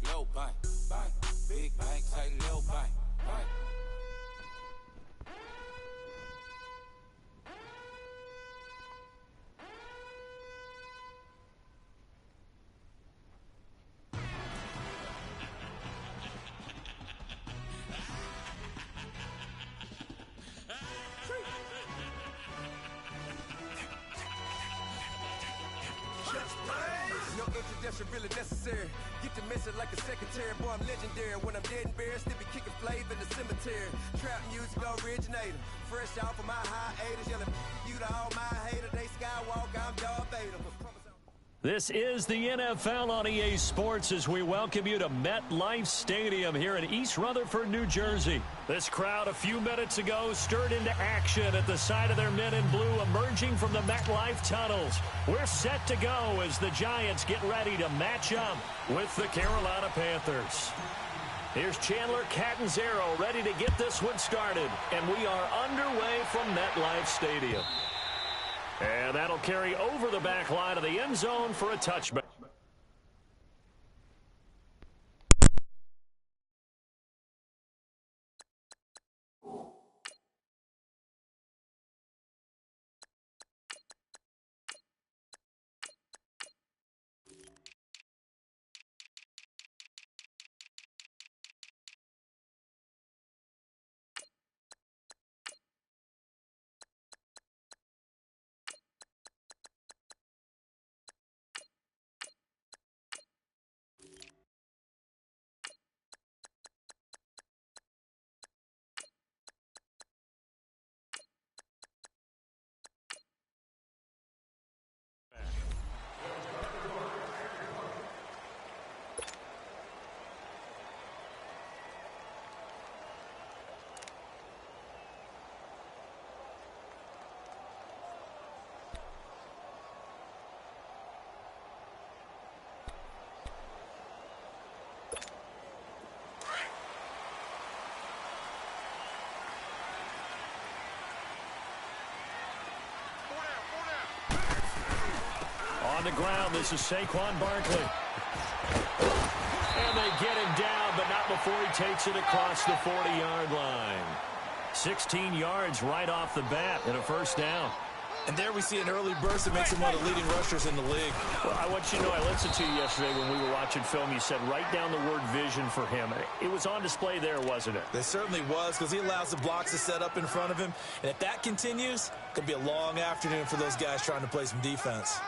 little bank, bank. Big bank, say little bank, bank. No introduction really necessary. Get to messing like a secretary. Boy, I'm legendary. When I'm dead and buried, still be kicking flavor in the cemetery. Trap music originator. Fresh off of my hiatus. Yelling you to all my haters. They skywalk, I'm Darth Vader. This is the NFL on EA Sports as we welcome you to MetLife Stadium here in East Rutherford, New Jersey. This crowd a few minutes ago stirred into action at the side of their men in blue emerging from the MetLife tunnels. We're set to go as the Giants get ready to match up with the Carolina Panthers. Here's Chandler Catanzaro ready to get this one started, and we are underway from MetLife Stadium. And that'll carry over the back line of the end zone for a touchback. On the ground, this is Saquon Barkley. And they get him down, but not before he takes it across the 40-yard line. 16 yards right off the bat and a first down. And there we see an early burst that makes him one of the leading rushers in the league. Well, I want you to know, I listened to you yesterday when we were watching film. You said write down the word vision for him. It was on display there, wasn't it? It certainly was, because he allows the blocks to set up in front of him. And if that continues, it could be a long afternoon for those guys trying to play some defense.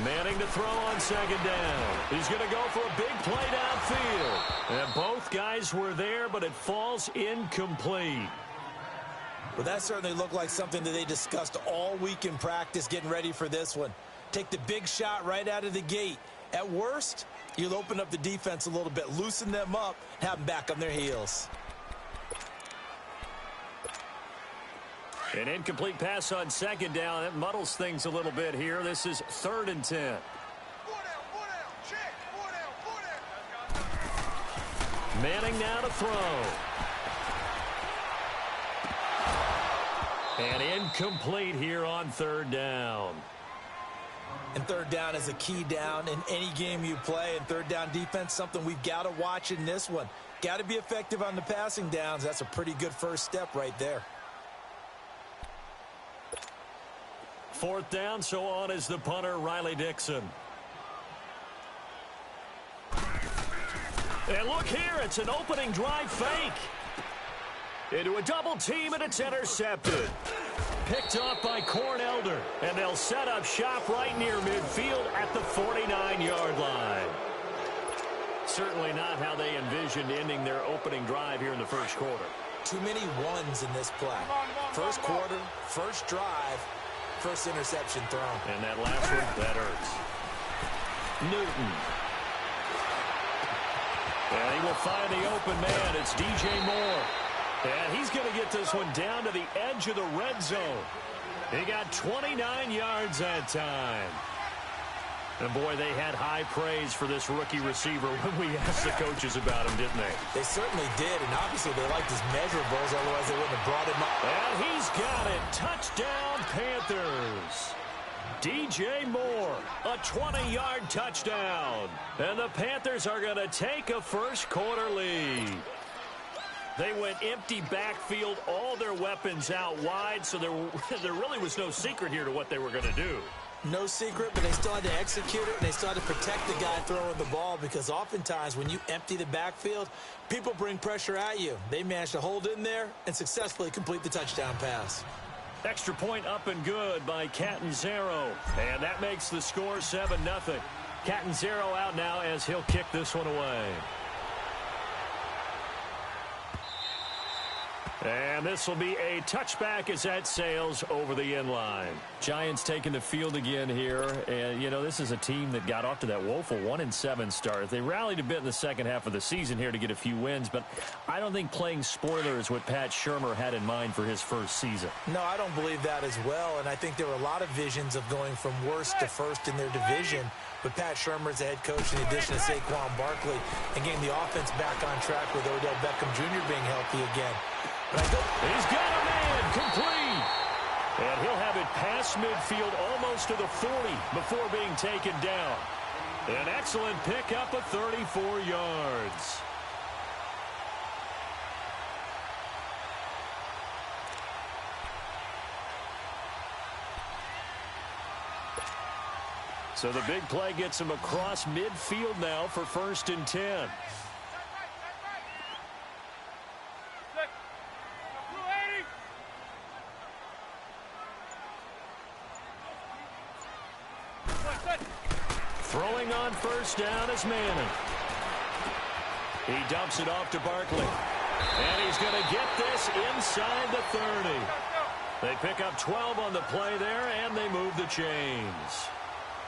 Manning to throw on second down. He's going to go for a big play downfield. And both guys were there, but it falls incomplete. Well, that certainly looked like something that they discussed all week in practice getting ready for this one. Take the big shot right out of the gate. At worst, you'll open up the defense a little bit, loosen them up, and have them back on their heels. An incomplete pass on second down. That muddles things a little bit here. This is 3rd and 10. Manning now to throw. And incomplete here on 3rd down. And 3rd down is a key down in any game you play. And 3rd down defense, something we've got to watch in this one. Got to be effective on the passing downs. That's a pretty good first step right there. 4th down, so on is the punter, Riley Dixon. And look here, it's an opening drive fake. Into a double team, and it's intercepted. Picked off by Cornelder, and they'll set up shop right near midfield at the 49-yard line. Certainly not how they envisioned ending their opening drive here in the first quarter. Too many ones in this play. First quarter, first drive, first interception thrown. And that last one, that hurts. Newton. And he will find the open man. It's DJ Moore. And he's going to get this one down to the edge of the red zone. He got 29 yards that time. And, boy, they had high praise for this rookie receiver when we asked the coaches about him, didn't they? They certainly did, and obviously they liked his measurables, otherwise they wouldn't have brought him up. And he's got it. Touchdown, Panthers. DJ Moore, a 20-yard touchdown. And the Panthers are going to take a first-quarter lead. They went empty backfield, all their weapons out wide, so there really was no secret here to what they were going to do. No secret, but they still had to execute it, and they still had to protect the guy throwing the ball, because oftentimes when you empty the backfield, people bring pressure at you. They managed to hold in there and successfully complete the touchdown pass. Extra point up and good by Catanzaro, and that makes the score 7-0. Catanzaro out now as he'll kick this one away. And this will be a touchback as that sails over the end line. Giants taking the field again here. And, you know, this is a team that got off to that woeful 1-7 start. They rallied a bit in the second half of the season here to get a few wins, but I don't think playing spoiler is what Pat Shurmur had in mind for his first season. No, I don't believe that as well, and I think there were a lot of visions of going from worst to first in their division with Pat Shurmur as the head coach in addition to Saquon Barkley and getting the offense back on track with Odell Beckham Jr. being healthy again. He's got a man complete. And he'll have it past midfield almost to the 40 before being taken down. An excellent pickup of 34 yards. So the big play gets him across midfield now for 1st and 10. Throwing on first down is Manning. He dumps it off to Barkley. And he's going to get this inside the 30. They pick up 12 on the play there, and they move the chains.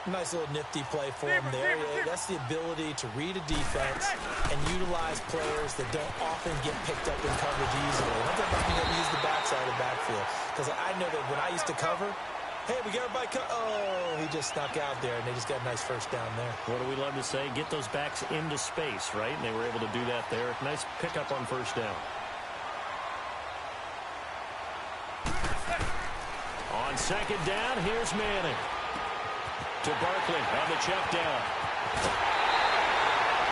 Nice little nifty play for him there. That's the ability to read a defense and utilize players that don't often get picked up in coverage easily. I'm talking about being able to use the backside of the backfield. Because I know that when I used to cover, hey, we got everybody oh, he just snuck out there, and they just got a nice first down there. What do we love to say? Get those backs into space, right? And they were able to do that there. Nice pickup on first down. On second down, here's Manning. To Barkley on the check down.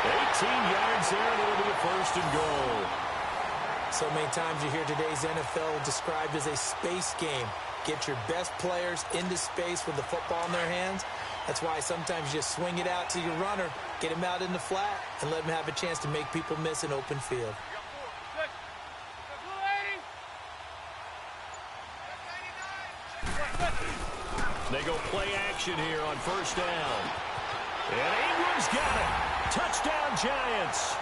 18 yards there, and it'll be a 1st and goal. So many times you hear today's NFL described as a space game. Get your best players into space with the football in their hands. That's why sometimes you just swing it out to your runner, get him out in the flat, and let him have a chance to make people miss an open field. They go play action here on first down. And Ingram's got it. Touchdown, Giants.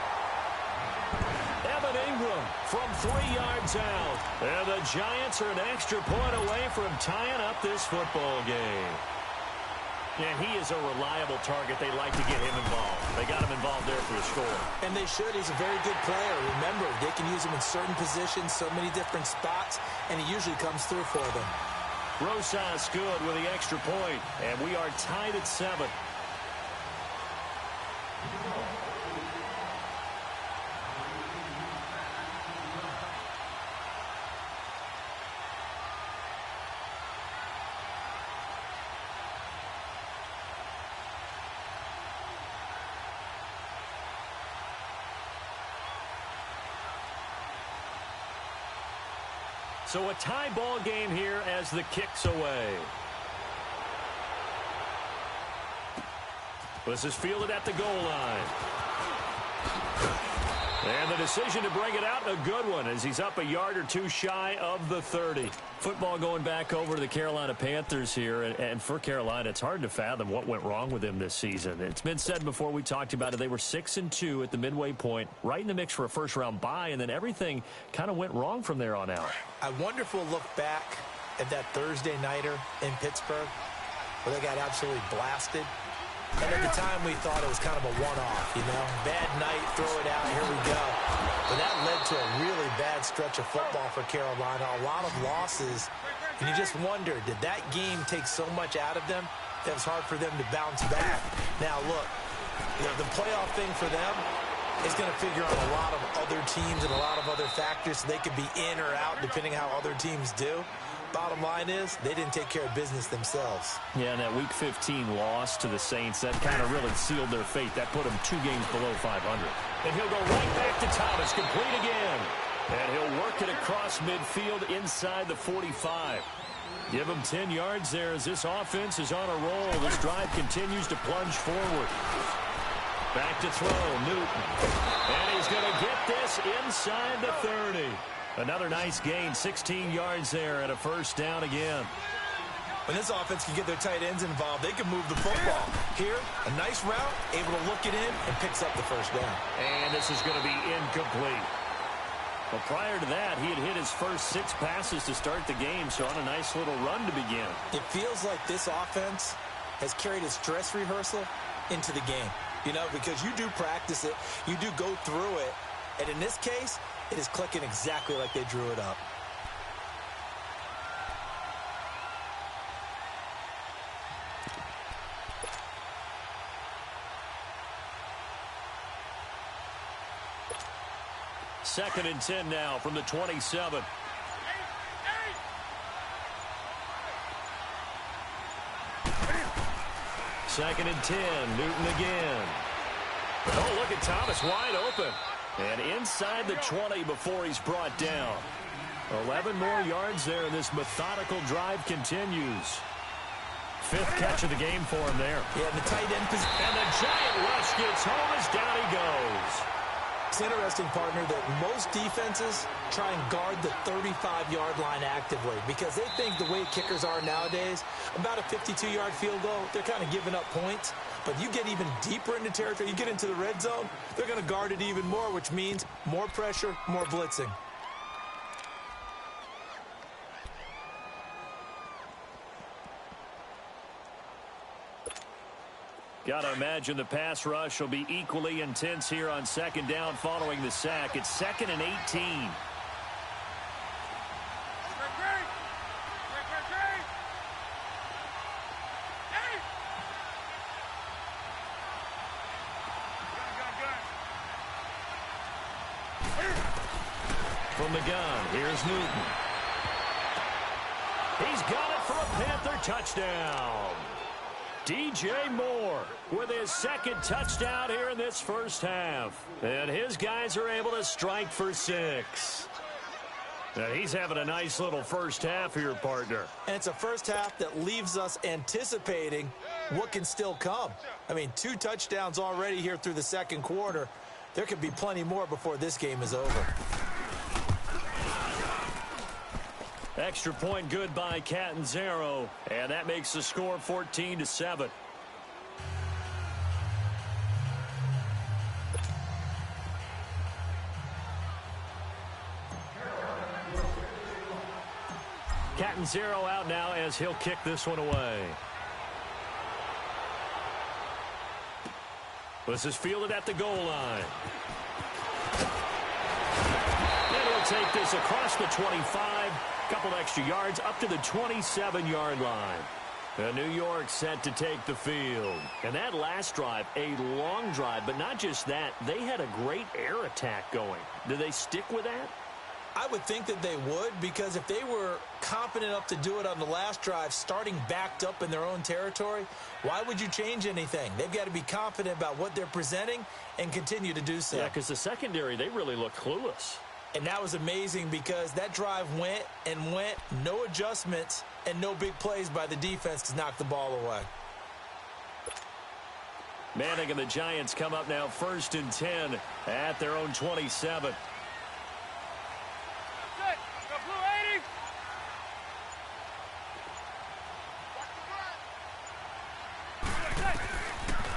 Evan Ingram from 3 yards out. And the Giants are an extra point away from tying up this football game. And he is a reliable target. They like to get him involved. They got him involved there for a score. And they should. He's a very good player. Remember, they can use him in certain positions, so many different spots, and he usually comes through for them. Rosas good with the extra point, and we are tied at 7. So a tie ball game here as the kick's away. This is fielded at the goal line. And the decision to bring it out, a good one, as he's up a yard or two shy of the 30. Football going back over to the Carolina Panthers here, and for Carolina, it's hard to fathom what went wrong with them this season. It's been said before, we talked about it, they were 6-2 at the midway point, right in the mix for a first-round bye, and then everything kind of went wrong from there on out. I wonder if we'll look back at that Thursday nighter in Pittsburgh where they got absolutely blasted. And at the time, we thought it was kind of a one-off, you know. Bad night, throw it out, here we go. But that led to a really bad stretch of football for Carolina. A lot of losses And you just wonder, did that game take so much out of them that it was hard for them to bounce back? Now, look, the playoff thing for them is going to figure on a lot of other teams and a lot of other factors, so they could be in or out depending how other teams do. Bottom line is, they didn't take care of business themselves. Yeah, and that Week 15 loss to the Saints, that kind of really sealed their fate. That put them 2 games below 500. And he'll go right back to Thomas, complete again. And he'll work it across midfield inside the 45. Give him 10 yards there as this offense is on a roll. This drive continues to plunge forward. Back to throw, Newton. And he's going to get this inside the 30. Another nice gain, 16 yards there and a first down again. When this offense can get their tight ends involved, they can move the football. Here, a nice route, able to look it in, and picks up the first down. And this is going to be incomplete. Well, prior to that, he had hit his first 6 passes to start the game, so on a nice little run to begin. It feels like this offense has carried its dress rehearsal into the game. You know, because you do practice it, you do go through it, and in this case, it is clicking exactly like they drew it up. Second and 10 now from the 27. Second and 10, Newton again. Oh, look at Thomas, wide open. And inside the 20 before he's brought down. 11 more yards there, and this methodical drive continues. 5th catch of the game for him there. Yeah, the tight end position. And the giant rush gets home as down he goes. It's interesting, partner, that most defenses try and guard the 35-yard line actively because they think the way kickers are nowadays, about a 52-yard field goal, they're kind of giving up points. But you get even deeper into territory, you get into the red zone, they're going to guard it even more, which means more pressure, more blitzing. Got to imagine the pass rush will be equally intense here on second down following the sack. It's 2nd and 18. From the gun, here's Newton. He's got it for a Panther touchdown. DJ Moore with his 2nd touchdown here in this first half. And his guys are able to strike for 6. Now he's having a nice little first half here, partner. And it's a first half that leaves us anticipating what can still come. I mean, 2 touchdowns already here through the second quarter. There could be plenty more before this game is over. Extra point good by Catanzaro, and that makes the score 14-7. Catanzaro out now as he'll kick this one away. This is fielded at the goal line. And he'll take this across the 25. Couple extra yards up to the 27-yard line. New York set to take the field. And that last drive, a long drive, but not just that, they had a great air attack going. Do they stick with that? I would think that they would, because if they were confident enough to do it on the last drive, starting backed up in their own territory, why would you change anything? They've got to be confident about what they're presenting and continue to do so. Yeah, because the secondary, they really look clueless. And that was amazing because that drive went and went, no adjustments and no big plays by the defense to knock the ball away. Manning and the Giants come up now 1st and 10 at their own 27.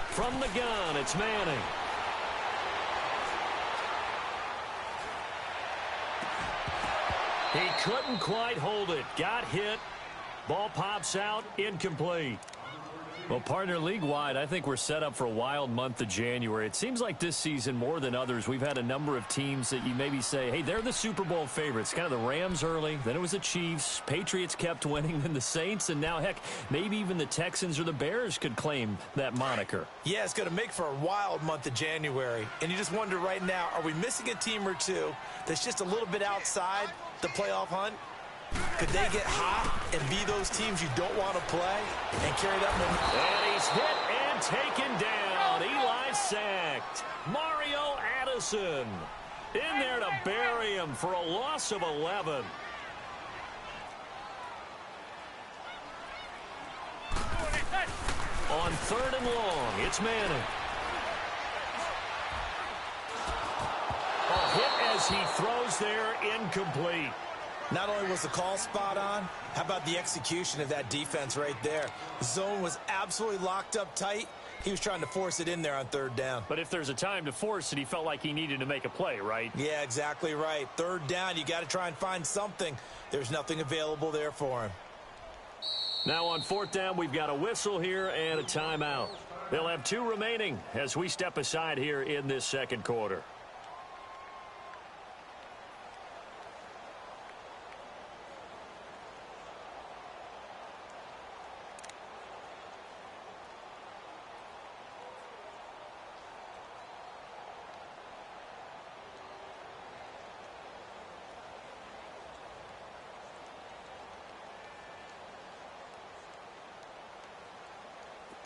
From the gun, it's Manning. He couldn't quite hold it. Got hit. Ball pops out. Incomplete. Well, partner, league-wide, I think we're set up for a wild month of January. It seems like this season, more than others, we've had a number of teams that you maybe say, hey, they're the Super Bowl favorites. Kind of the Rams early, then it was the Chiefs. Patriots kept winning, then the Saints, and now, heck, maybe even the Texans or the Bears could claim that moniker. Yeah, it's going to make for a wild month of January. And you just wonder right now, are we missing a team or two that's just a little bit outside the playoff hunt? Could they get hot and be those teams you don't want to play and carry that momentum? And he's hit and taken down. Eli sacked. Mario Addison in there to bury him for a loss of 11. On 3rd and long, it's Manning. A hit as he throws there, incomplete. Not only was the call spot on, how about the execution of that defense right there? The zone was absolutely locked up tight. He was trying to force it in there on 3rd down. But if there's a time to force it, he felt like he needed to make a play, right? Yeah, exactly right. 3rd down, you got to try and find something. There's nothing available there for him. Now on 4th down, we've got a whistle here and a timeout. They'll have 2 remaining as we step aside here in this second quarter.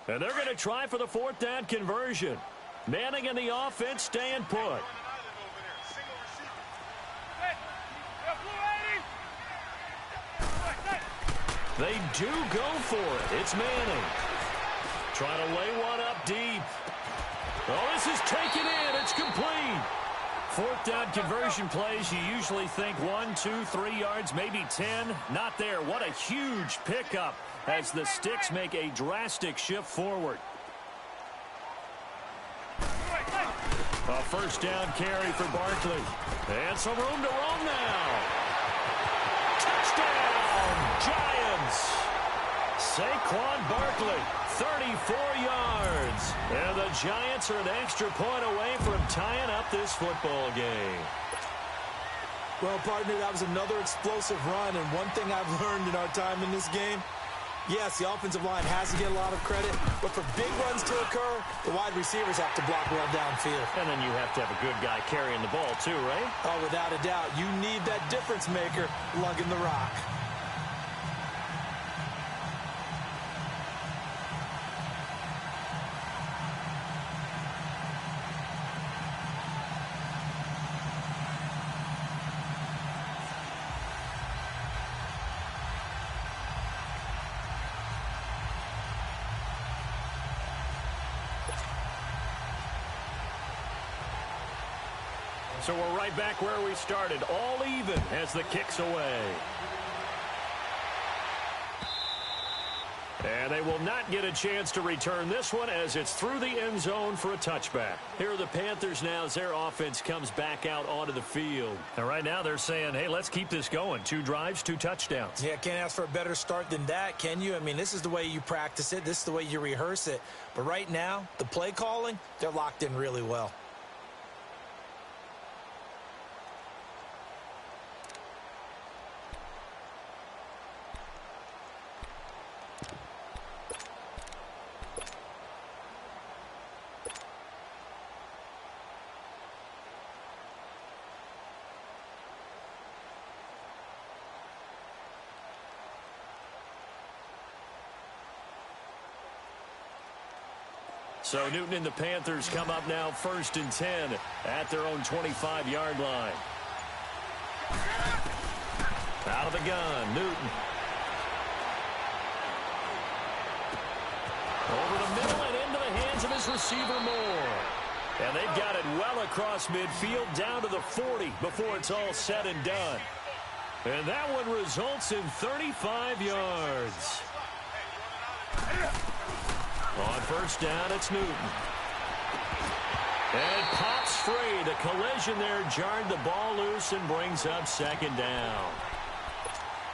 And they're going to try for the 4th down conversion. Manning and the offense staying put. They do go for it. It's Manning. Trying to lay one up deep. Oh, this is taken in. It's complete. 4th down conversion plays, you usually think 1, 2, 3 yards, maybe 10. Not there. What a huge pickup as the Sticks make a drastic shift forward. A 1st down carry for Barkley. And some room to roam now. Touchdown, Giants. Saquon Barkley, 34 yards. And the Giants are an extra point away from tying up this football game. Well, partner, that was another explosive run, and one thing I've learned in our time in this game, yes, the offensive line has to get a lot of credit, but for big runs to occur, the wide receivers have to block well downfield. And then you have to have a good guy carrying the ball too, right? Oh, without a doubt. You need that difference maker lugging the rock. So we're right back where we started, all even as the kick's away. And they will not get a chance to return this one as it's through the end zone for a touchback. Here are the Panthers now as their offense comes back out onto the field. And right now they're saying, hey, let's keep this going. 2 drives, 2 touchdowns. Yeah, can't ask for a better start than that, can you? I mean, this is the way you practice it. This is the way you rehearse it. But right now, the play calling, they're locked in really well. So Newton and the Panthers come up now 1st and 10 at their own 25-yard line. Out of the gun, Newton. Over the middle and into the hands of his receiver Moore. And they've got it well across midfield down to the 40 before it's all said and done. And that one results in 35 yards. On 1st down, it's Newton. And pops free. The collision there jarred the ball loose and brings up 2nd down.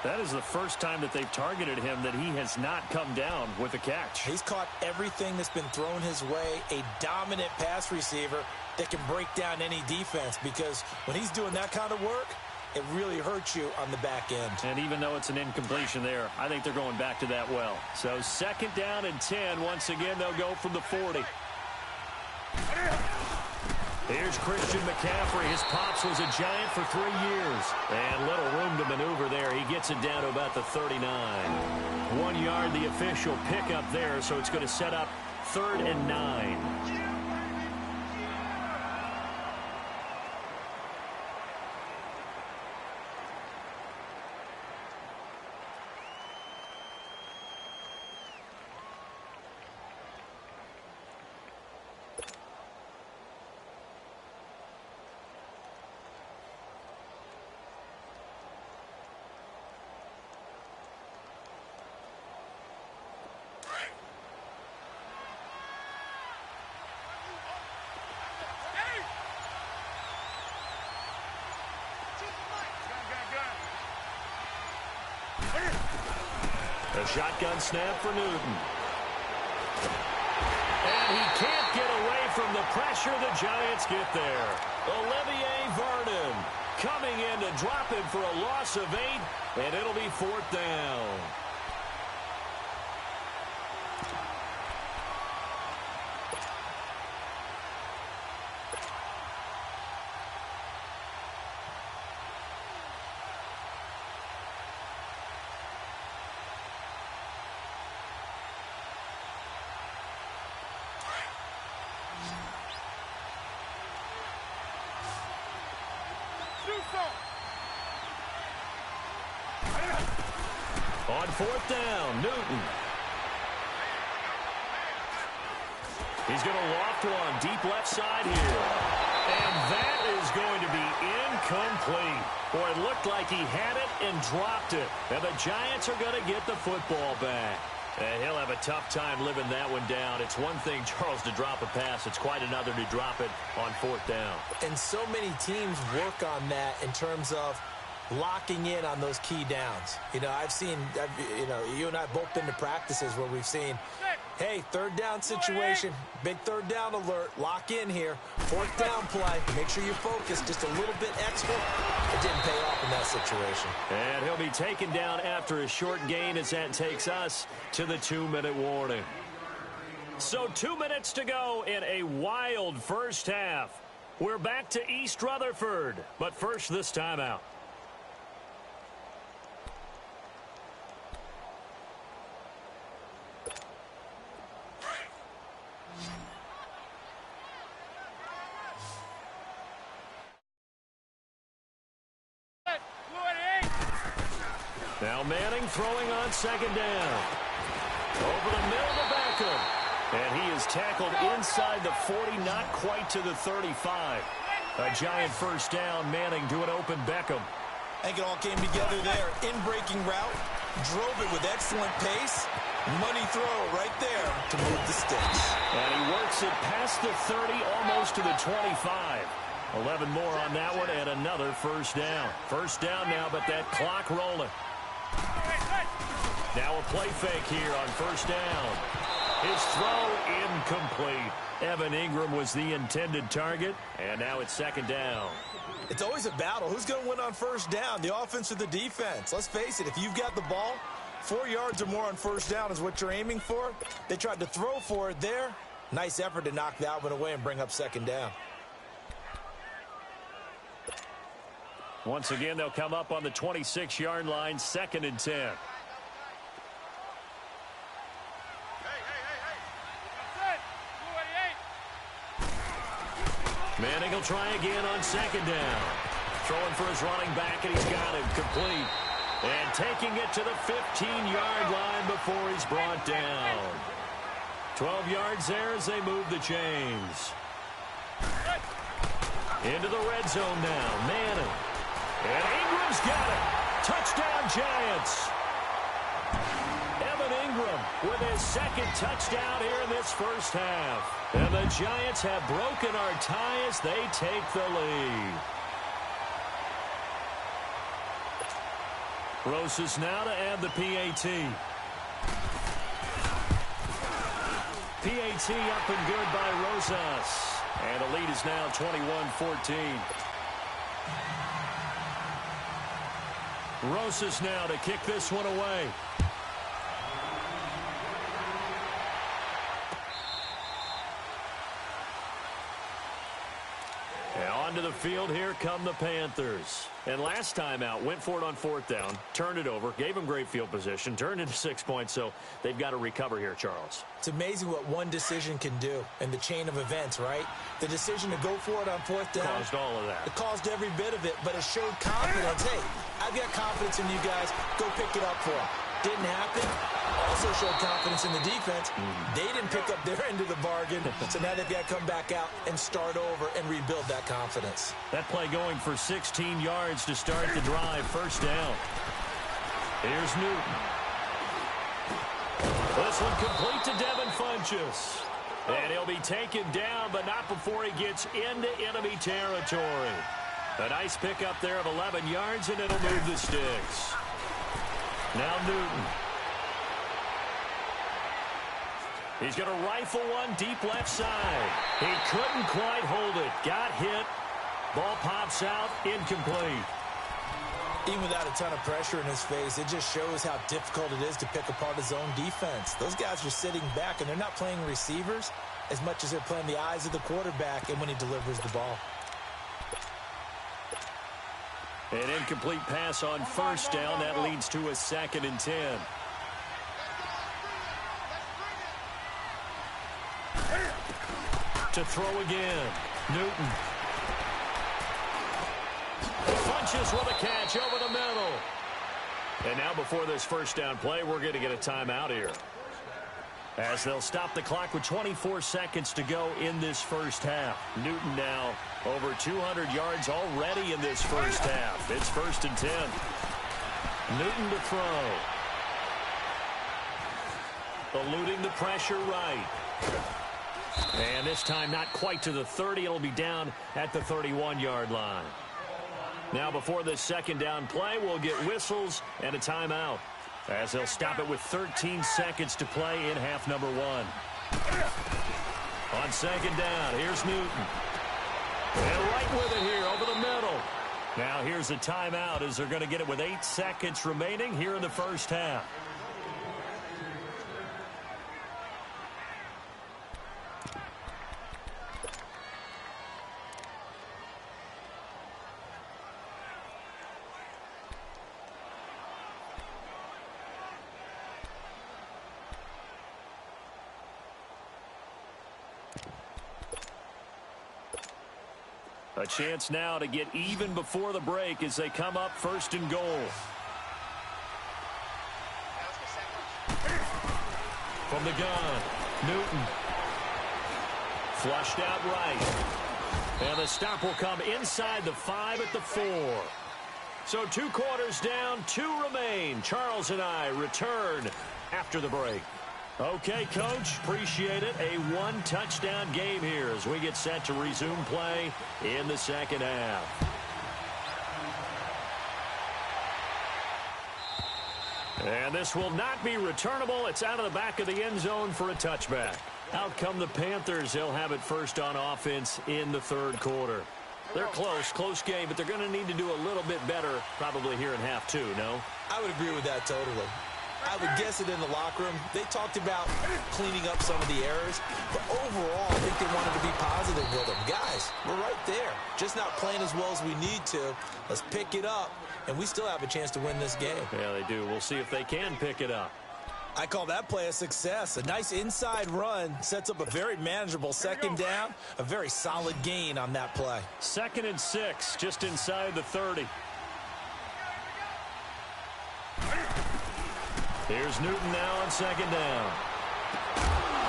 That is the first time that they've targeted him that he has not come down with a catch. He's caught everything that's been thrown his way, a dominant pass receiver that can break down any defense, because when he's doing that kind of work, it really hurts you on the back end. And even though it's an incompletion there, I think they're going back to that well. So 2nd down and 10. Once again, they'll go from the 40. Here's Christian McCaffrey. His pops was a Giant for 3 years. And little room to maneuver there. He gets it down to about the 39. 1 yard, the official pickup there, so it's going to set up 3rd and 9. A shotgun snap for Newton. And he can't get away from the pressure. The Giants get there. Olivier Vernon coming in to drop him for a loss of 8, and it'll be 4th down. On 4th down, Newton. He's going to loft one deep left side here. And that is going to be incomplete. Boy, it looked like he had it and dropped it. And the Giants are going to get the football back. And he'll have a tough time living that one down. It's one thing, Charles, to drop a pass. It's quite another to drop it on 4th down. And so many teams work on that in terms of locking in on those key downs. You know, you and I have both been to practices where we've seen, hey, 3rd down situation, big 3rd down alert, lock in here, 4th down play, make sure you focus just a little bit extra. It didn't pay off in that situation. And he'll be taken down after a short gain as that takes us to the 2-minute warning. So 2 minutes to go in a wild first half. We're back to East Rutherford, but first this timeout. Now Manning throwing on 2nd down. Over the middle to Beckham. And he is tackled inside the 40, not quite to the 35. A Giant first down, Manning to an open Beckham. I think it all came together there. In-breaking route, drove it with excellent pace. Money throw right there to move the sticks. And he works it past the 30, almost to the 25. 11 more on that one, and another first down. First down now, but that clock rolling. Now a play fake here on first down. His throw incomplete. Evan Ingram was the intended target, and now it's 2nd down. It's always a battle. Who's going to win on first down, the offense or the defense? Let's face it, if you've got the ball, 4 yards or more on first down is what you're aiming for. They tried to throw for it there. Nice effort to knock that one away and bring up 2nd down. Once again, they'll come up on the 26-yard line, 2nd and 10. Manning will try again on 2nd down. Throwing for his running back, and he's got it complete. And taking it to the 15-yard line before he's brought down. 12 yards there as they move the chains. Into the red zone now, Manning. And Ingram's got it. Touchdown, Giants. Evan Ingram with his 2nd touchdown here in this first half. And the Giants have broken our tie as they take the lead. Rosas now to add the PAT. PAT up and good by Rosas. And the lead is now 21-14. Rosas now to kick this one away. And onto the field, here come the Panthers. And last time out, went for it on 4th down, turned it over, gave them great field position, turned into 6 points, so they've got to recover here, Charles. It's amazing what one decision can do in the chain of events, right? The decision to go for it on 4th down. Caused all of that. It caused every bit of it, but it showed confidence. Hey, I've got confidence in you guys. Go pick it up for them. Didn't happen. Also showed confidence in the defense. They didn't pick up their end of the bargain, so now they've got to come back out and start over and rebuild that confidence. That play going for 16 yards to start the drive. First down. Here's Newton. This one complete to Devin Funchess. And he'll be taken down, but not before he gets into enemy territory. A nice pickup there of 11 yards, and it'll move the sticks. Now Newton. He's going to rifle one deep left side. He couldn't quite hold it. Got hit. Ball pops out. Incomplete. Even without a ton of pressure in his face, it just shows how difficult it is to pick apart his own defense. Those guys are sitting back, and they're not playing receivers as much as they're playing the eyes of the quarterback and when he delivers the ball. An incomplete pass on first down. That leads to a 2nd and 10. To throw again. Newton. Funches with a catch over the middle. And now before this first down play, we're going to get a timeout here, as they'll stop the clock with 24 seconds to go in this first half. Newton now over 200 yards already in this first half. It's 1st and 10. Newton to throw. Eluding the pressure right. And this time not quite to the 30. It'll be down at the 31-yard line. Now before this second down play, we'll get whistles and a timeout, as they'll stop it with 13 seconds to play in half number 1. On second down, here's Newton. And right with it here over the middle. Now here's a timeout, as they're going to get it with 8 seconds remaining here in the first half. A chance now to get even before the break as they come up 1st and goal. From the gun, Newton. Flushed out right. And the stop will come inside the 5 at the 4. So 2 quarters down, 2 remain. Charles and I return after the break. Okay, Coach, appreciate it. A 1-touchdown game here as we get set to resume play in the second half. And this will not be returnable. It's out of the back of the end zone for a touchback. Out come the Panthers. They'll have it first on offense in the 3rd quarter. They're close game, but they're going to need to do a little bit better probably here in half 2, no? I would agree with that totally. I would guess it in the locker room. They talked about cleaning up some of the errors, but overall, I think they wanted to be positive with them. Guys, we're right there. Just not playing as well as we need to. Let's pick it up, and we still have a chance to win this game. Yeah, they do. We'll see if they can pick it up. I call that play a success. A nice inside run sets up a very manageable second down. A very solid gain on that play. 2nd and 6, just inside the 30. Here's Newton now on second down.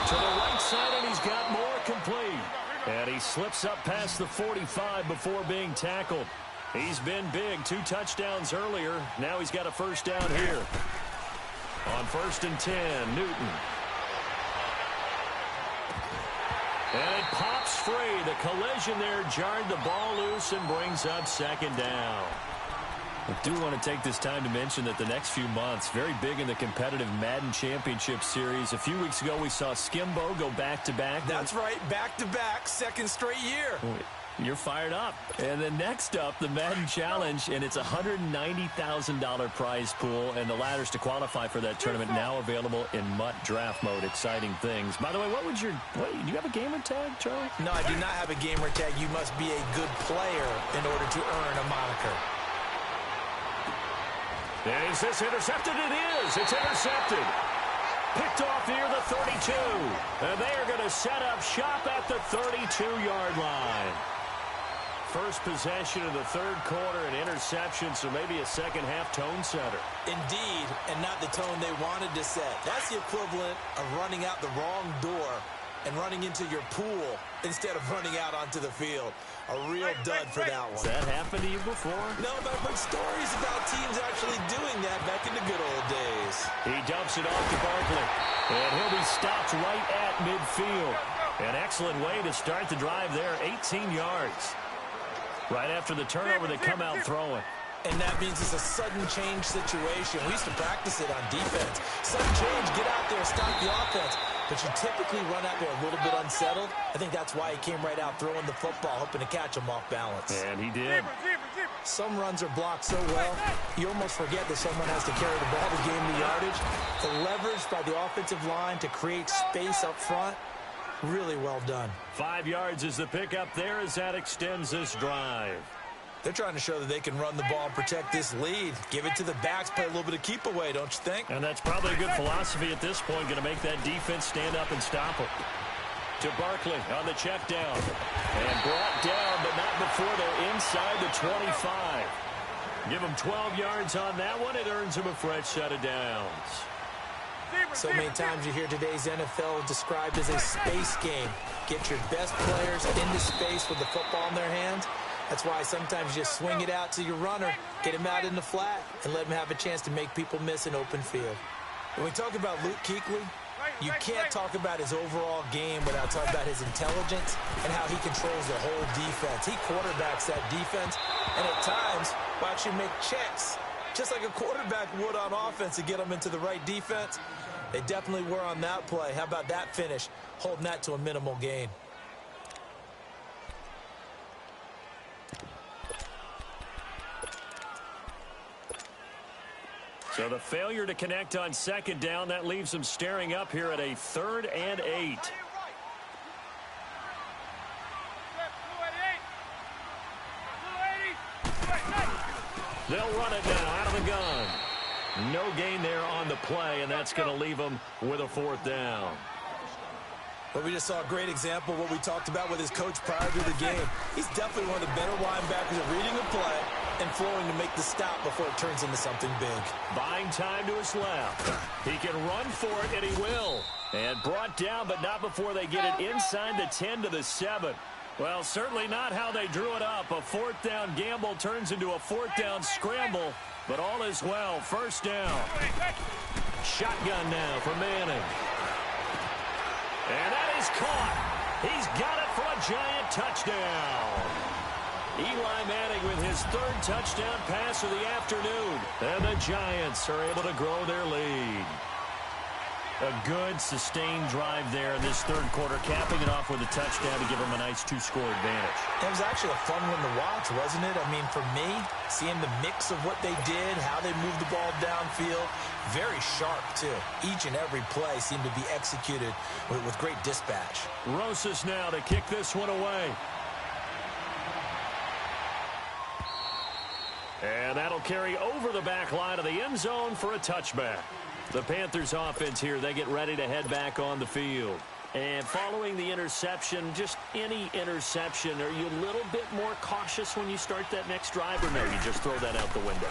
To the right side, and he's got more complete. And he slips up past the 45 before being tackled. He's been big. 2 touchdowns earlier. Now he's got a first down here. On 1st and 10, Newton. And it pops free. The collision there jarred the ball loose and brings up second down. I do want to take this time to mention that the next few months, very big in the competitive Madden Championship Series. A few weeks ago, we saw Skimbo go back-to-back. That's right, back-to-back, second straight year. You're fired up. And then next up, the Madden Challenge, and it's a $190,000 prize pool, and the ladders to qualify for that tournament now available in MUT draft mode. Exciting things. By the way, do you have a gamer tag, Charlie? No, I do not have a gamer tag. You must be a good player in order to earn a moniker. And is this intercepted? It is. It's intercepted. Picked off near the 32. And they are going to set up shop at the 32-yard line. First possession of the third quarter, an interception, so maybe a second-half tone setter. Indeed, and not the tone they wanted to set. That's the equivalent of running out the wrong door and running into your pool instead of running out onto the field. A real dud for that one. Has that happened to you before? No, but I've heard stories about teams actually doing that back in the good old days. He dumps it off to Barkley, and he'll be stopped right at midfield. An excellent way to start the drive there, 18 yards. Right after the turnover, they come out throwing. And that means it's a sudden change situation. We used to practice it on defense. Sudden change, get out there, stop the offense. But you typically run out there a little bit unsettled. I think that's why he came right out throwing the football, hoping to catch him off balance. And he did. Some runs are blocked so well, you almost forget that someone has to carry the ball to gain the yardage. The leverage by the offensive line to create space up front, really well done. 5 yards is the pickup there as that extends this drive. They're trying to show that they can run the ball and protect this lead. Give it to the backs, play a little bit of keep away, don't you think? And that's probably a good philosophy at this point, going to make that defense stand up and stop them. To Barkley on the check down. And brought down, but not before they're inside the 25. Give them 12 yards on that one. It earns them a fresh set of downs. So many times you hear today's NFL described as a space game. Get your best players into space with the football in their hands. That's why sometimes you just swing it out to your runner, get him out in the flat, and let him have a chance to make people miss an open field. When we talk about Luke Kuechly, you can't talk about his overall game without talking about his intelligence and how he controls the whole defense. He quarterbacks that defense, and at times will actually make checks, just like a quarterback would on offense to get them into the right defense. They definitely were on that play. How about that finish, holding that to a minimal gain? So the failure to connect on second down, that leaves them staring up here at a 3rd and 8. They'll run it now out of the gun. No gain there on the play, and that's going to leave them with a 4th down. But we just saw a great example of what we talked about with his coach prior to the game. He's definitely one of the better linebackers at reading the play and flowing to make the stop before it turns into something big. Buying time to his left. He can run for it, and he will. And brought down, but not before they get it inside the 10 to the 7. Well, certainly not how they drew it up. A 4th down gamble turns into a 4th down scramble, but all is well. 1st down. Shotgun now for Manning. And that is caught. He's got it for a giant touchdown. Eli Manning with his 3rd touchdown pass of the afternoon. And the Giants are able to grow their lead. A good, sustained drive there in this 3rd quarter, capping it off with a touchdown to give them a nice 2-score advantage. It was actually a fun one to watch, wasn't it? I mean, for me, seeing the mix of what they did, how they moved the ball downfield, very sharp, too. Each and every play seemed to be executed with great dispatch. Rosas now to kick this one away. And that'll carry over the back line of the end zone for a touchback. The Panthers offense here, they get ready to head back on the field. And following the interception, just any interception, are you a little bit more cautious when you start that next drive, or no, you just throw that out the window?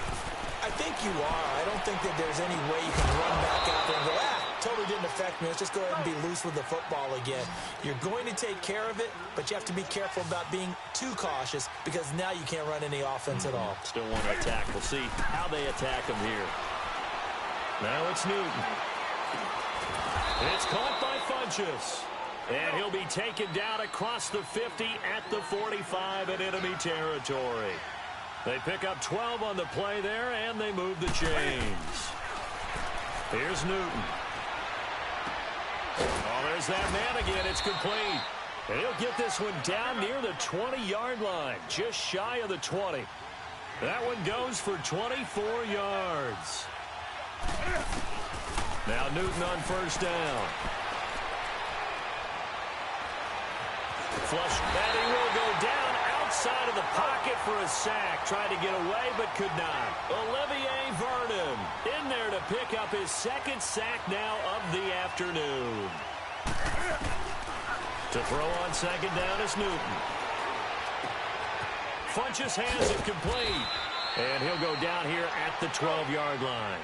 I think you are. I don't think that there's any way you can run back out there and go, totally didn't affect me. Let's just go ahead and be loose with the football again. You're going to take care of it, but you have to be careful about being too cautious because now you can't run any offense at all. Still want to attack. We'll see how they attack him here. Now it's Newton. It's caught by Funchess. And he'll be taken down across the 50 at the 45 in enemy territory. They pick up 12 on the play there, and they move the chains. Here's Newton. Oh, there's that man again. It's complete. And he'll get this one down near the 20-yard line, just shy of the 20. That one goes for 24 yards. Now Newton on first down. Flush, and he will go down outside of the pocket for a sack. Tried to get away, but could not. Olivier Vernon in there to pick up his second sack now of the afternoon. To throw on second down is Newton. Funches has it complete. And he'll go down here at the 12-yard line.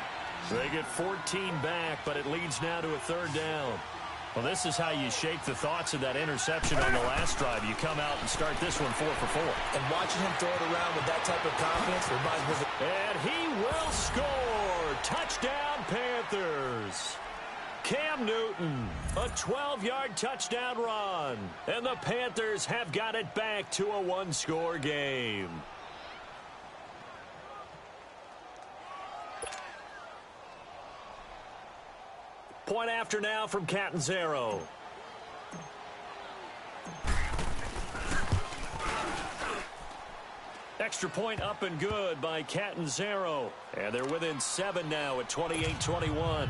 They get 14 back, but it leads now to a third down. Well, this is how you shape the thoughts of that interception on the last drive. You come out and start this one 4 for 4. And watching him throw it around with that type of confidence reminds me of... And he will score. Touchdown, Panthers. Cam Newton, a 12-yard touchdown run. And the Panthers have got it back to a one-score game. Point after now from Catanzaro. Extra point up and good by Catanzaro. And they're within 7 now at 28-21.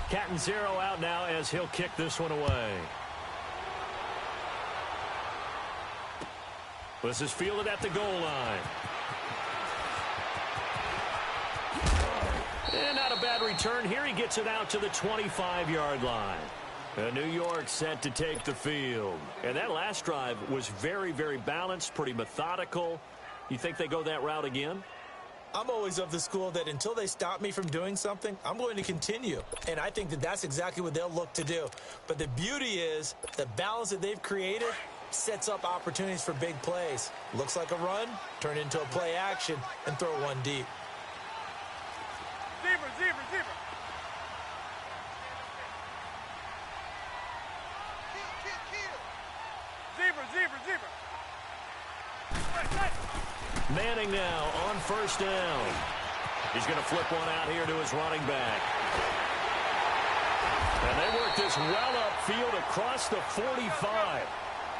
Catanzaro out now as he'll kick this one away. This is fielded at the goal line. And not a bad return here. He gets it out to the 25-yard line. New York set to take the field. And that last drive was very, very balanced, pretty methodical. You think they go that route again? I'm always of the school that until they stop me from doing something, I'm going to continue. And I think that that's exactly what they'll look to do. But the beauty is the balance that they've created sets up opportunities for big plays. Looks like a run, turn into a play action, and throw one deep. Zebra. Zebra. Manning now on first down. He's going to flip one out here to his running back. And they work this well upfield across the 45.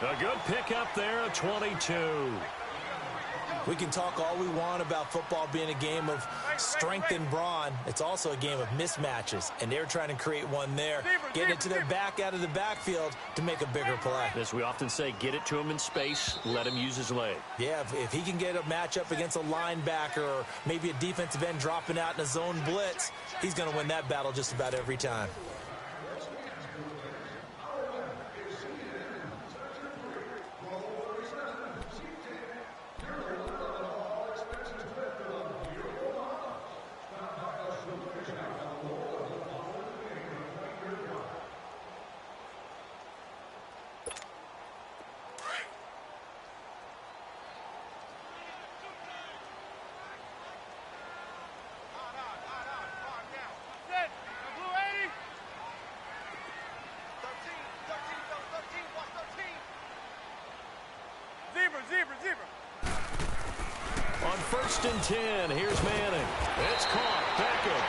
A good pickup there, a 22. We can talk all we want about football being a game of strength and brawn. It's also a game of mismatches, and they're trying to create one there. Getting it to their back out of the backfield to make a bigger play. As we often say, get it to him in space, let him use his leg. Yeah, if he can get a matchup against a linebacker or maybe a defensive end dropping out in a zone blitz, he's going to win that battle just about every time. Zebra. On 1st and 10, here's Manning. It's caught. Beckham.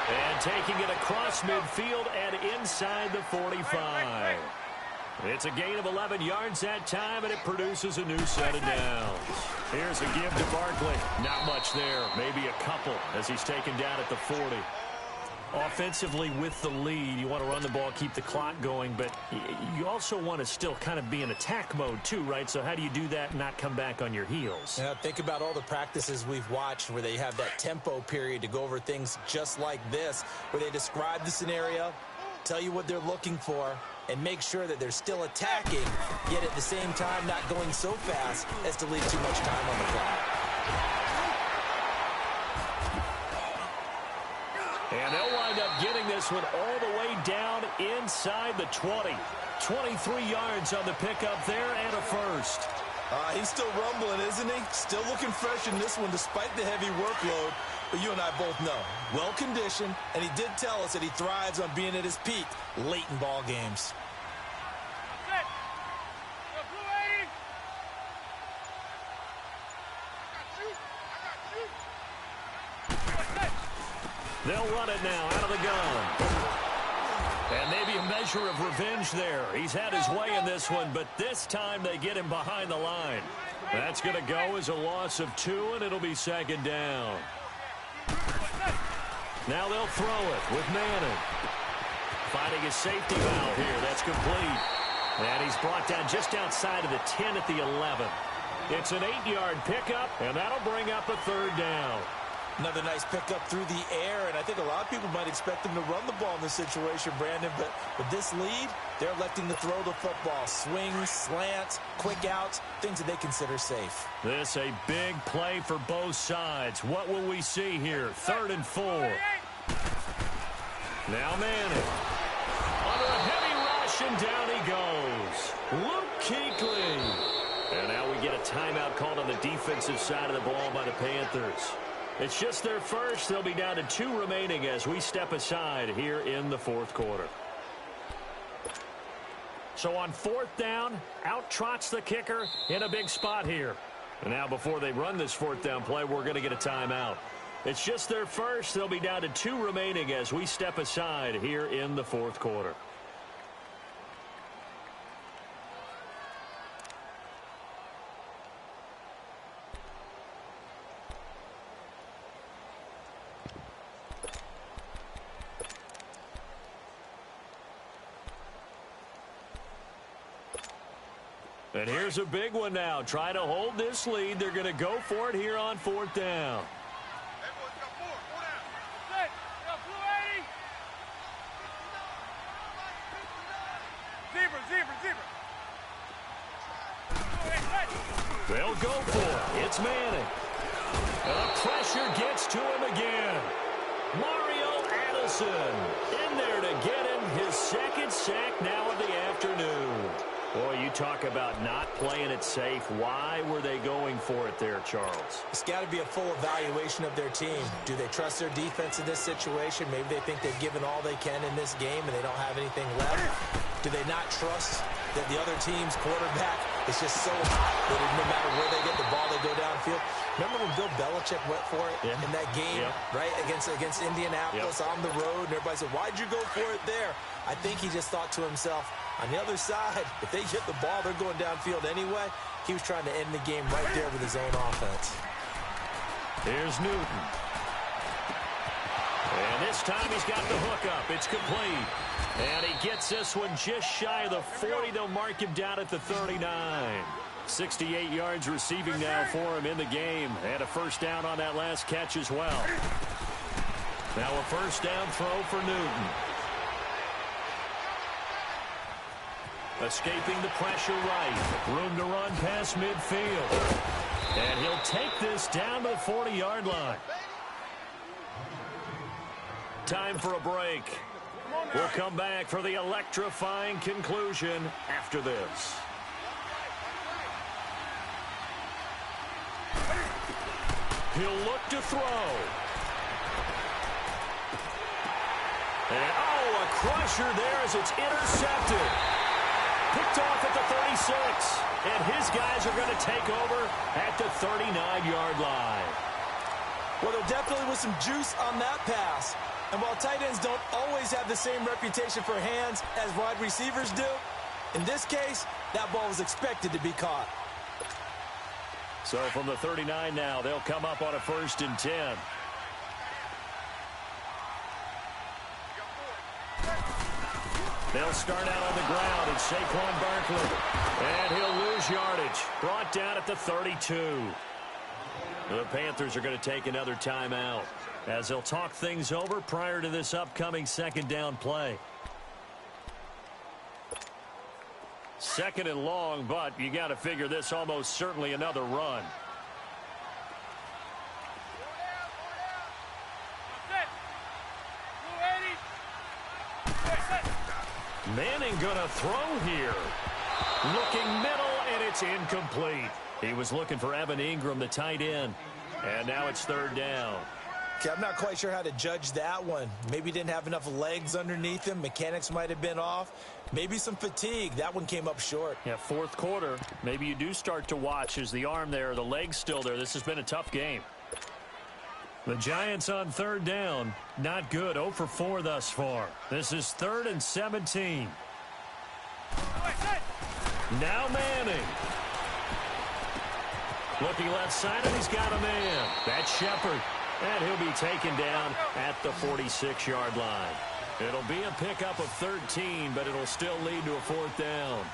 And taking it across midfield and inside the 45. It's a gain of 11 yards that time, and it produces a new set of downs. Here's a give to Barkley. Not much there. Maybe a couple as he's taken down at the 40. Offensively with the lead, you want to run the ball, keep the clock going, but you also want to still kind of be in attack mode too, right? So how do you do that and not come back on your heels? Yeah, think about all the practices we've watched where they have that tempo period to go over things just like this, where they describe the scenario, tell you what they're looking for, and make sure that they're still attacking, yet at the same time not going so fast as to leave too much time on the clock. And they'll wind up getting this one all the way down inside the 20. 23 yards on the pickup there and a first. He's still rumbling, isn't he? Still looking fresh in this one despite the heavy workload. But you and I both know, well-conditioned, and he did tell us that he thrives on being at his peak late in ball games. They'll run it now out of the gun. And maybe a measure of revenge there. He's had his way in this one, but this time they get him behind the line. That's going to go as a loss of 2, and it'll be second down. Now they'll throw it with Manning. Finding his safety valve here. That's complete. And he's brought down just outside of the 10 at the 11. It's an 8-yard pickup, and that'll bring up a third down. Another nice pickup through the air, and I think a lot of people might expect them to run the ball in this situation, Brandon, but with this lead, they're electing to throw the football. Swings, slants, quick outs, things that they consider safe. This a big play for both sides. What will we see here? 3rd and 4. Now Manning. Under a heavy rush, and down he goes. Luke Kuechly. And now we get a timeout called on the defensive side of the ball by the Panthers. It's just their first. They'll be down to 2 remaining as we step aside here in the 4th quarter. So on 4th down, out trots the kicker in a big spot here. And now before they run this 4th down play, we're going to get a timeout. It's just their first. They'll be down to 2 remaining as we step aside here in the 4th quarter. And here's a big one now. Try to hold this lead. They're going to go for it here on 4th down. They'll go for it. It's Manning. And the pressure gets to him again. Mario Addison in there to get him his 2nd sack now of the afternoon. Boy, you talk about not playing it safe. Why were they going for it there, Charles? It's got to be a full evaluation of their team. Do they trust their defense in this situation? Maybe they think they've given all they can in this game and they don't have anything left. Do they not trust that the other team's quarterback is just so hot that no matter where they get the ball, they go downfield? Remember when Bill Belichick went for it in that game, right, against Indianapolis on the road, and everybody said, why'd you go for it there? I think he just thought to himself, on the other side, if they get the ball, they're going downfield anyway. He was trying to end the game right there with his own offense. Here's Newton. And this time he's got the hook up. It's complete. And he gets this one just shy of the 40. They'll mark him down at the 39. 68 yards receiving now for him in the game. And a first down on that last catch as well. Now a first down throw for Newton. Escaping the pressure right. Room to run past midfield. And he'll take this down to the 40-yard line. Time for a break. We'll come back for the electrifying conclusion after this. He'll look to throw. And, a crusher there as it's intercepted. Picked off at the 36. And his guys are going to take over at the 39-yard line. Well, there definitely was some juice on that pass. And while tight ends don't always have the same reputation for hands as wide receivers do, in this case, that ball was expected to be caught. So from the 39 now, they'll come up on a 1st and 10. They'll start out on the ground. It's Saquon Barkley. And he'll lose yardage. Brought down at the 32. The Panthers are going to take another timeout as they'll talk things over prior to this upcoming 2nd down play. 2nd and long, but you got to figure this almost certainly another run. Manning going to throw here. Looking middle, and it's incomplete. He was looking for Evan Ingram, the tight end. And now it's 3rd down. Okay, I'm not quite sure how to judge that one. Maybe didn't have enough legs underneath him. Mechanics might have been off. Maybe some fatigue. That one came up short. Yeah, 4th quarter. Maybe you do start to watch. Is the arm there, the leg's still there? This has been a tough game. The Giants on third down. Not good. 0 for 4 thus far. This is 3rd and 17. Now Manning. Looking left side, and he's got a man. That's Shepard. And he'll be taken down at the 46-yard line. It'll be a pickup of 13, but it'll still lead to a 4th down.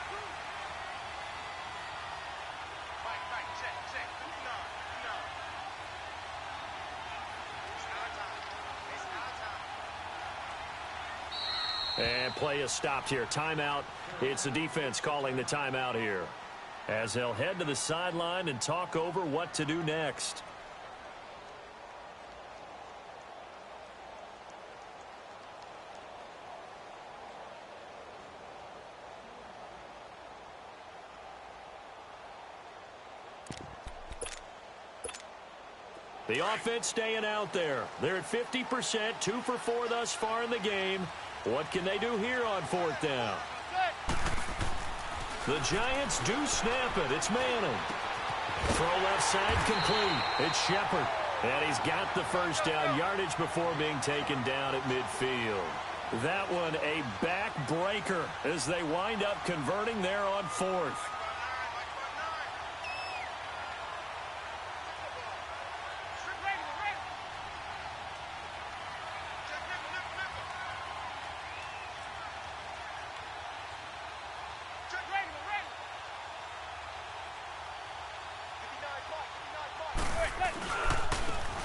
And play is stopped here. Timeout. It's the defense calling the timeout here, as they'll head to the sideline and talk over what to do next. The offense staying out there. They're at 50%, 2 for 4 thus far in the game. What can they do here on 4th down? The Giants do snap it. It's Manning. Throw left side complete. It's Shepard. And he's got the first down yardage before being taken down at midfield. That one a backbreaker as they wind up converting there on 4th.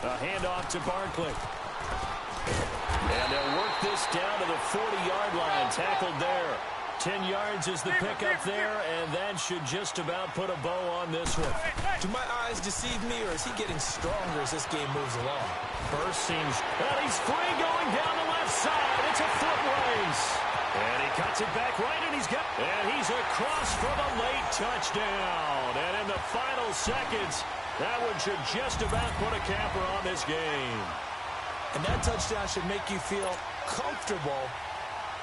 A handoff to Barkley. And they'll work this down to the 40-yard line. Tackled there. 10 yards is the pickup there, and that should just about put a bow on this one. Do my eyes deceive me, or is he getting stronger as this game moves along? Burst seems... And he's free going down the left side. It's a foot race. And he cuts it back right, and he's got... And he's across for the late touchdown. And in the final seconds... That one should just about put a capper on this game. And that touchdown should make you feel comfortable.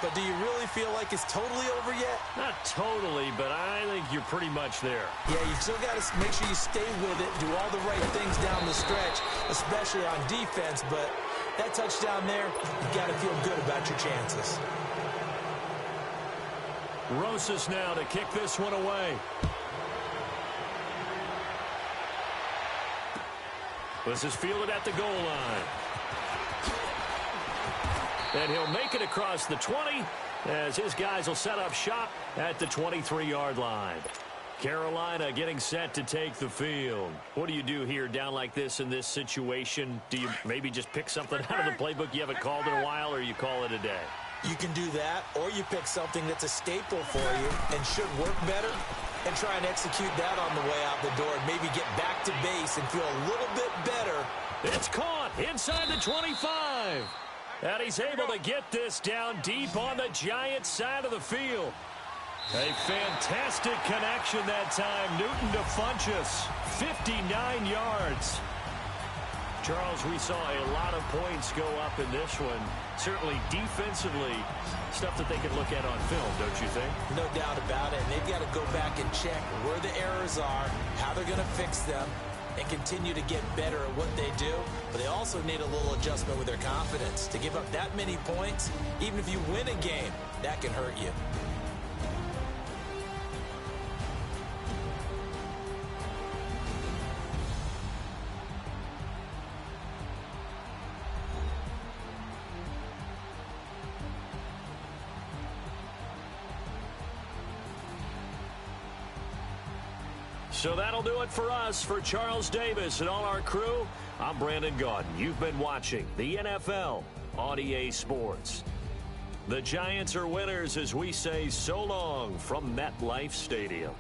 But do you really feel like it's totally over yet? Not totally, but I think you're pretty much there. Yeah, you still got to make sure you stay with it, do all the right things down the stretch, especially on defense. But that touchdown there, you got to feel good about your chances. Rosas now to kick this one away. This is fielded at the goal line. And he'll make it across the 20 as his guys will set up shop at the 23-yard line. Carolina getting set to take the field. What do you do here down like this in this situation? Do you maybe just pick something out of the playbook you haven't called in a while, or you call it a day? You can do that, or you pick something that's a staple for you and should work better, and try and execute that on the way out the door and maybe get back to base and feel a little bit better. It's caught inside the 25. And he's able to get this down deep on the Giants side of the field. A fantastic connection that time. Newton to Funchess. 59 yards. Charles, we saw a lot of points go up in this one. Certainly defensively, stuff that they can look at on film, don't you think? No doubt about it. And they've got to go back and check where the errors are, how they're going to fix them, and continue to get better at what they do. But they also need a little adjustment with their confidence. To give up that many points, even if you win a game, that can hurt you. So that'll do it for us. For Charles Davis and all our crew, I'm Brandon Gaudin. You've been watching the NFL on EA Sports. The Giants are winners as we say so long from MetLife Stadium.